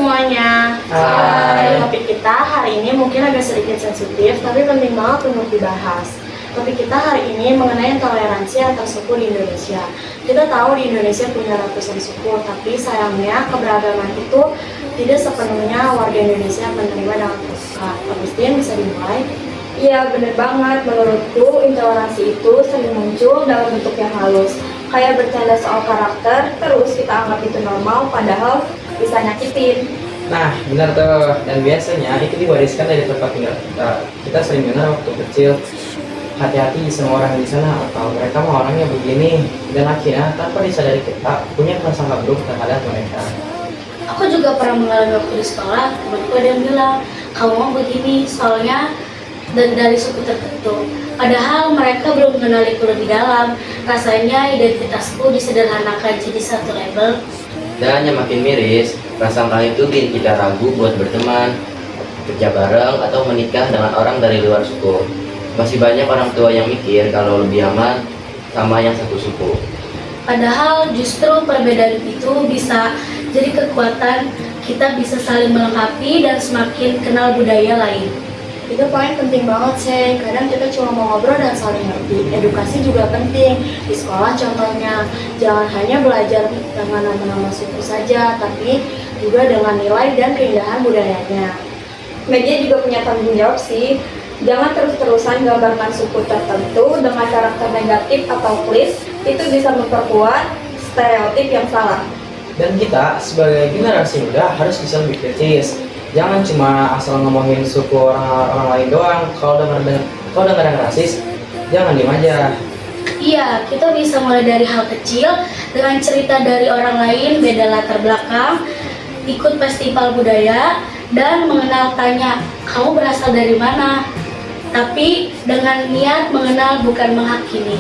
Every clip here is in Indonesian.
semuanya. Hai. Topik kita hari ini mungkin agak sedikit sensitif, tapi penting banget untuk dibahas. Topik kita hari ini mengenai toleransi antar suku di Indonesia. Kita tahu di Indonesia punya ratusan suku, tapi sayangnya keberagaman itu tidak sepenuhnya warga Indonesia menerima dengan terbuka. Agustin, bisa dimulai? Iya, bener banget. Menurutku, intoleransi itu sering muncul dalam bentuk yang halus. Kayak bercanda soal karakter, terus kita anggap itu normal, padahal bisa nyakitin. Nah, benar tuh. Dan biasanya itu diwariskan dari tempat tinggal kita. Kita sering dengar waktu kecil, hati-hati sama orang di sana, atau mereka mau orangnya begini. Dan akhirnya tanpa disadari kita punya prasangka buruk terhadap mereka. Aku juga pernah mengalami waktu di sekolah, temanku ada yang bilang, kamu mau begini, soalnya dari suku tertentu. Padahal mereka belum mengenaliku lebih dalam. Rasanya identitasku disederhanakan jadi satu label. Dan yang makin miris, prasangka itu bikin kita ragu buat berteman, kerja bareng, atau menikah dengan orang dari luar suku. Masih banyak orang tua yang mikir kalau lebih aman sama yang satu suku. Padahal justru perbedaan itu bisa jadi kekuatan, kita bisa saling melengkapi dan semakin kenal budaya lain. Itu poin penting banget sih. Kadang kita cuma mau ngobrol dan saling ngerti. Edukasi juga penting. Di sekolah contohnya, jangan hanya belajar dengan nama-nama suku saja, tapi juga dengan nilai dan keindahan budayanya. Media juga punya tanggung jawab sih. Jangan terus-terusan gambarkan suku tertentu dengan karakter negatif atau klise. Itu bisa memperkuat stereotip yang salah. Dan kita sebagai generasi muda harus bisa lebih kritis. Jangan cuma asal ngomongin suku orang lain doang. Kalau dengar yang rasis, jangan diem aja. Iya, kita bisa mulai dari hal kecil dengan cerita dari orang lain, beda latar belakang, ikut festival budaya, dan mengenal tanya, kamu berasal dari mana? Tapi dengan niat mengenal bukan menghakimi.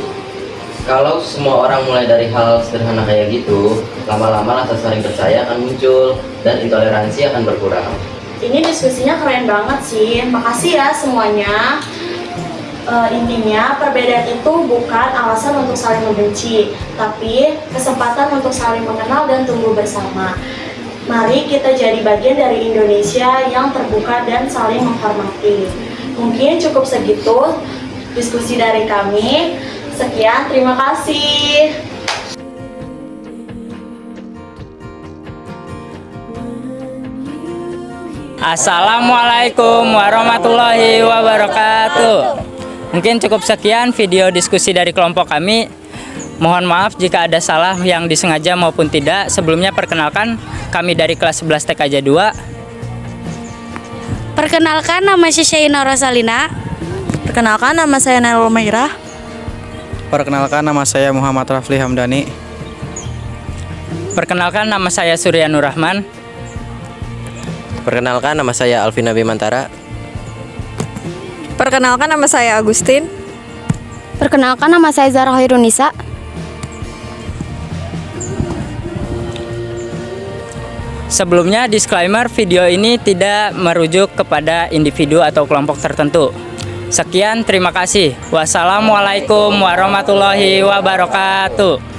Kalau semua orang mulai dari hal sederhana kayak gitu, lama-lama rasa saling percaya akan muncul dan intoleransi akan berkurang. Ini diskusinya keren banget sih. Makasih ya semuanya. Intinya perbedaan itu bukan alasan untuk saling membenci, tapi kesempatan untuk saling mengenal dan tumbuh bersama. Mari kita jadi bagian dari Indonesia yang terbuka dan saling menghormati. Mungkin cukup segitu diskusi dari kami. Sekian, terima kasih. Assalamualaikum warahmatullahi wabarakatuh. Mungkin cukup sekian video diskusi dari kelompok kami. Mohon maaf jika ada salah yang disengaja maupun tidak. Sebelumnya perkenalkan, kami dari kelas 11 TKJ 2. Perkenalkan, nama saya Syaina Rosalina. Perkenalkan, nama saya Nailul Mairah. Perkenalkan, nama saya Muhammad Rafli Hamdani. Perkenalkan, nama saya Surya Nur Rahman. Perkenalkan, nama saya Alvina Bimantara. Perkenalkan, nama saya Agustin. Perkenalkan, nama saya Zara Khairunisa. Sebelumnya disclaimer, video ini tidak merujuk kepada individu atau kelompok tertentu. Sekian, terima kasih. Wassalamualaikum warahmatullahi wabarakatuh.